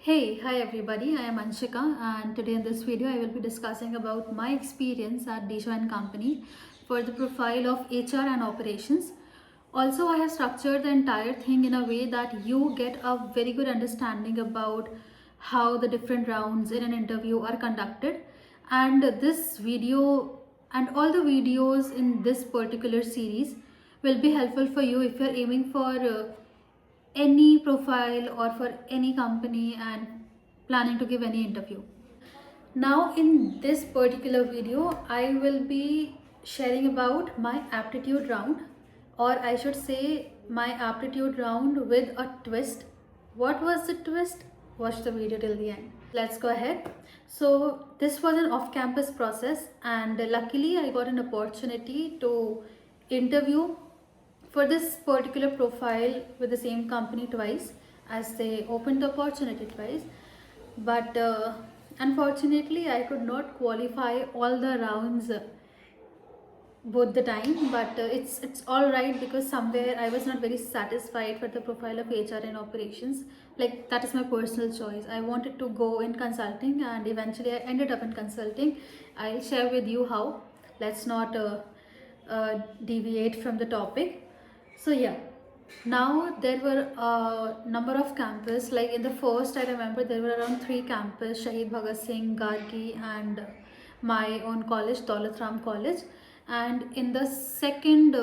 Hi everybody, I am Anshika and today in this video I will be discussing about my experience at Disha and Company for the profile of HR and operations. Also, I have structured the entire thing in a way that you get a very good understanding about how the different rounds in an interview are conducted, and this video and all the videos in this particular series will be helpful for you if you are aiming for any profile or for any company and planning to give any interview. Now in this particular video, I will be sharing about my aptitude round, or I should say my aptitude round with a twist. What was the twist? Watch the video till the end. Let's go ahead. So this was an off-campus process and luckily I got an opportunity to interview for this particular profile with the same company twice, as they opened the opportunity twice. But unfortunately I could not qualify all the rounds both the time, but it's all right because somewhere I was not very satisfied for the profile of HR and operations. Like, that is my personal choice. I wanted to go in consulting and eventually I ended up in consulting. I'll share with you how. Let's not deviate from the topic. So yeah, now there were a number of campus. Like in the first, I remember there were around 3 campus: Shahid Bhagat Singh, Gargi, and my own college, Daulat Ram College. And in the second,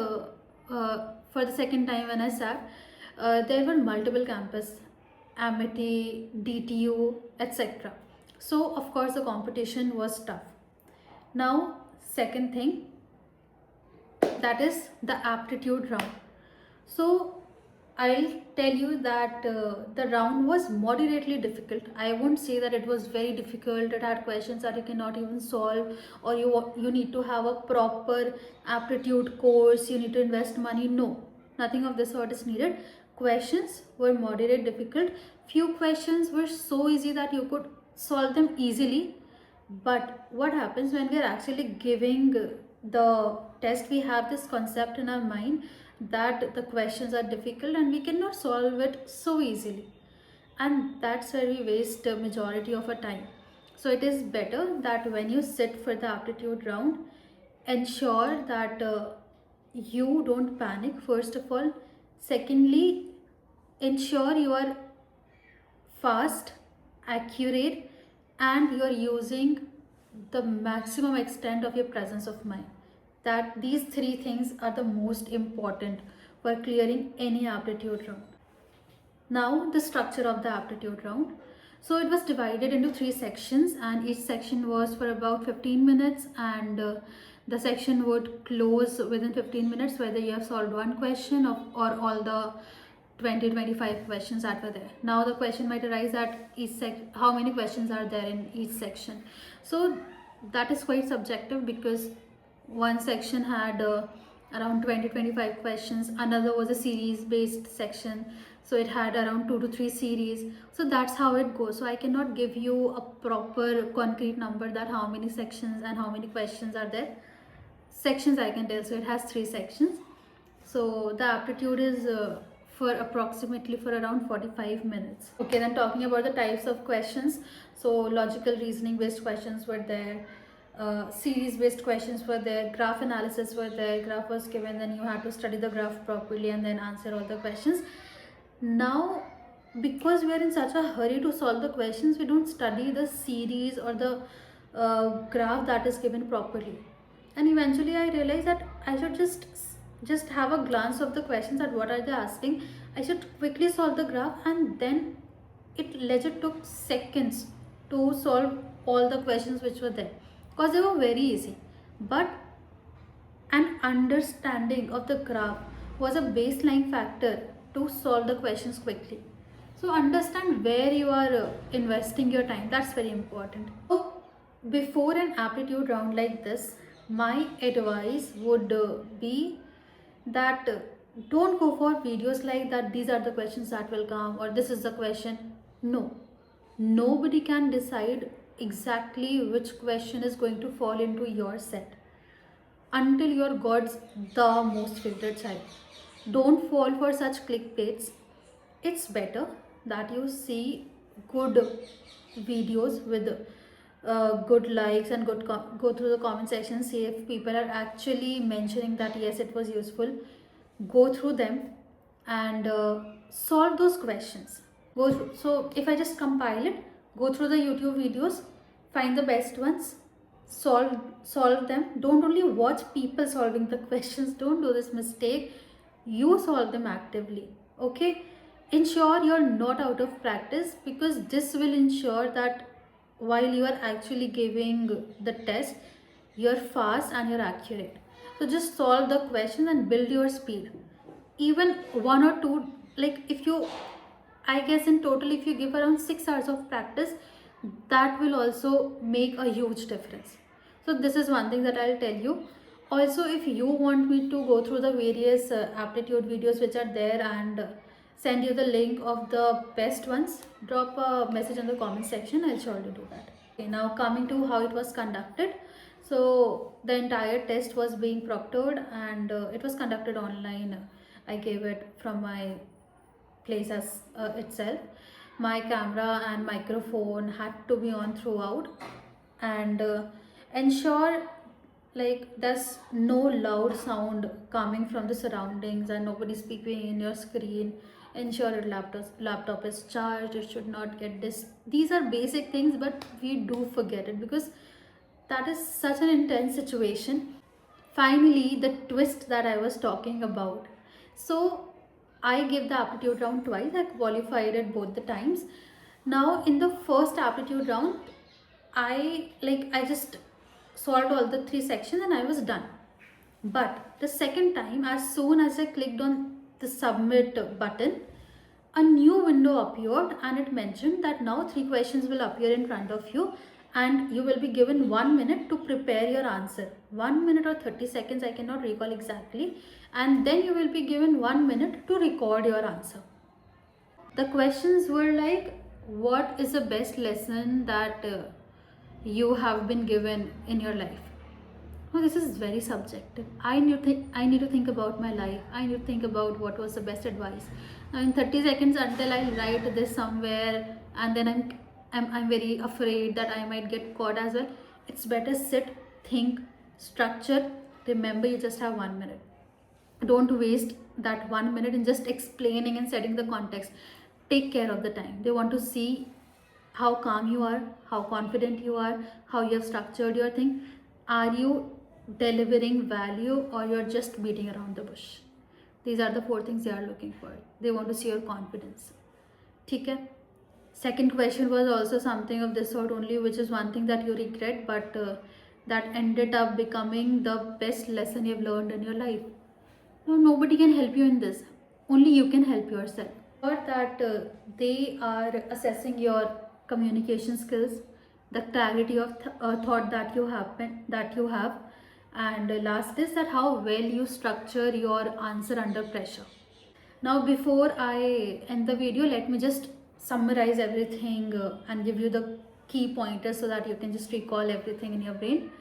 for the second time when I sat, there were multiple campus: Amity, DTU, etc. So of course the competition was tough. Now, second thing, that is the aptitude round. So I'll tell you that the round was moderately difficult. I won't say that it was very difficult. It had questions that you cannot even solve, or you need to have a proper aptitude course. You need to invest money. No, nothing of this sort is needed. Questions were moderate difficult. Few questions were so easy that you could solve them easily. But what happens when we are actually giving the test? We have this concept in our mind that the questions are difficult and we cannot solve it so easily, and that's where we waste a majority of our time. So it is better that when you sit for the aptitude round, ensure that you don't panic, first of all. Secondly, ensure you are fast, accurate, and you are using the maximum extent of your presence of mind. That these 3 things are the most important for clearing any aptitude round. Now the structure of the aptitude round. So it was divided into 3 sections and each section was for about 15 minutes, and the section would close within 15 minutes whether you have solved one question or all the 20-25 questions that were there. Now the question might arise that how many questions are there in each section. So that is quite subjective because one section had around 20-25 questions, another was a series based section, so it had around 2 to 3 series. So that's how it goes. So I cannot give you a proper concrete number that how many sections and how many questions are there. Sections I can tell. So it has 3 sections. So the aptitude is for approximately for around 45 minutes. Okay, then talking about the types of questions. So logical reasoning based questions were there, series based questions were there, graph analysis were there. Graph was given, then you had to study the graph properly and then answer all the questions. Now, because we are in such a hurry to solve the questions, we don't study the series or the graph that is given properly. And eventually I realized that I should just have a glance of the questions at what are they asking. I should quickly solve the graph, and then it legit took seconds to solve all the questions which were there because they were very easy. But an understanding of the graph was a baseline factor to solve the questions quickly. So understand where you are investing your time. That's very important. So before an aptitude round like this, my advice would be that don't go for videos like that these are the questions that will come or this is the question. No, nobody can decide exactly which question is going to fall into your set until you're God's the most favorite child. Don't fall for such clickbaits. It's better that you see good videos with good likes and go through the comment section, see if people are actually mentioning that yes, it was useful. Go through them and solve those questions. Go through. So if I just compile it, go through the YouTube videos, find the best ones, solve them. Don't only watch people solving the questions. Don't do this mistake. You solve them actively. Okay. Ensure you're not out of practice, because this will ensure that while you are actually giving the test, you're fast and you're accurate. So just solve the question and build your speed. Even one or two, like if you, I guess in total, if you give around 6 hours of practice, that will also make a huge difference. So this is one thing that I'll tell you. Also, if you want me to go through the various aptitude videos which are there and send you the link of the best ones, drop a message in the comment section. I'll surely do that. Okay, now coming to how it was conducted. So the entire test was being proctored and it was conducted online. I gave it from my place as itself. My camera and microphone had to be on throughout, and ensure like there's no loud sound coming from the surroundings and nobody speaking in your screen. Ensure your laptop is charged. It should not get this. These are basic things, but we do forget it because that is such an intense situation. Finally, the twist that I was talking about. So I gave the aptitude round twice. I qualified it both the times. Now in the first aptitude round, I just solved all the three sections and I was done. But the second time, as soon as I clicked on the submit button, a new window appeared and it mentioned that now three questions will appear in front of you and you will be given 1 minute to prepare your answer. 1 minute or 30 seconds, I cannot recall exactly. And then you will be given 1 minute to record your answer. The questions were like, what is the best lesson that you have been given in your life? Oh, this is very subjective. I need to think about my life. I need to think about what was the best advice. Now in 30 seconds, until I write this somewhere, and then I'm very afraid that I might get caught as well. It's better sit, think, structure. Remember, you just have 1 minute. Don't waste that 1 minute in just explaining and setting the context. Take care of the time. They want to see how calm you are, how confident you are, how you have structured your thing. Are you delivering value or you're just beating around the bush? These are the four things they are looking for. They want to see your confidence. Okay. Second question was also something of this sort only, which is one thing that you regret, but that ended up becoming the best lesson you've learned in your life. No, nobody can help you in this. Only you can help yourself. Or that they are assessing your communication skills, the clarity of thought that you have, and last is that how well you structure your answer under pressure. Now, before I end the video, let me just summarize everything and give you the key pointers so that you can just recall everything in your brain.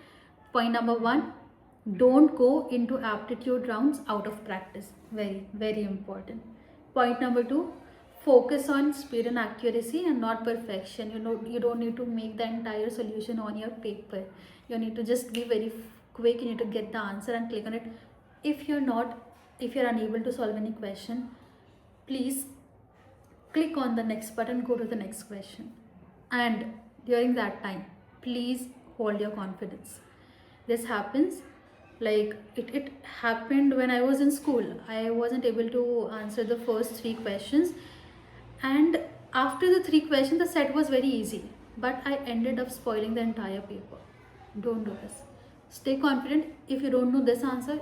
Point number one, don't go into aptitude rounds out of practice. Very, very important. Point number two, focus on speed and accuracy and not perfection. You don't need to make the entire solution on your paper. You need to just be very quick. You need to get the answer and click on it. If you're unable to solve any question, please click on the next button, go to the next question, and during that time, please hold your confidence. This happens like it happened when I was in school. I wasn't able to answer the first three questions, and after the three questions the set was very easy, but I ended up spoiling the entire paper. Don't do this. Stay confident. If you don't know this answer,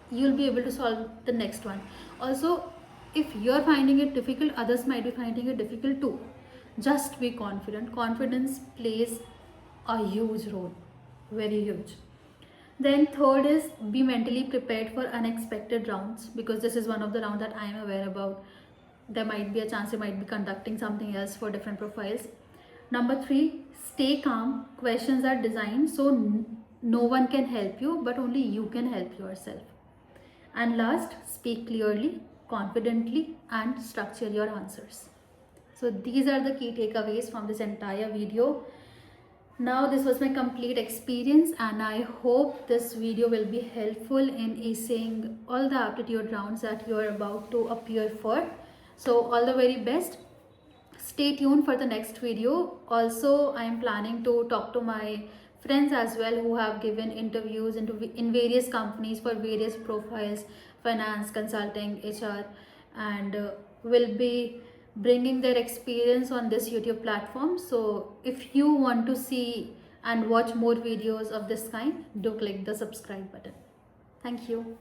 you'll be able to solve the next one. Also, if you're finding it difficult, others might be finding it difficult too. Just be confident. Confidence plays a huge role, very huge. Then third is be mentally prepared for unexpected rounds, because this is one of the rounds that I am aware about. There might be a chance you might be conducting something else for different profiles. Number three, stay calm. Questions are designed so no one can help you, but only you can help yourself. And last, speak clearly, confidently, and structure your answers. So these are the key takeaways from this entire video. Now this was my complete experience, and I hope this video will be helpful in acing all the aptitude rounds that you are about to appear for. So all the very best. Stay tuned for the next video. Also, I am planning to talk to my friends as well who have given interviews in various companies for various profiles, finance, consulting, HR, and will be bringing their experience on this YouTube platform. So if you want to see and watch more videos of this kind, do click the subscribe button. Thank you.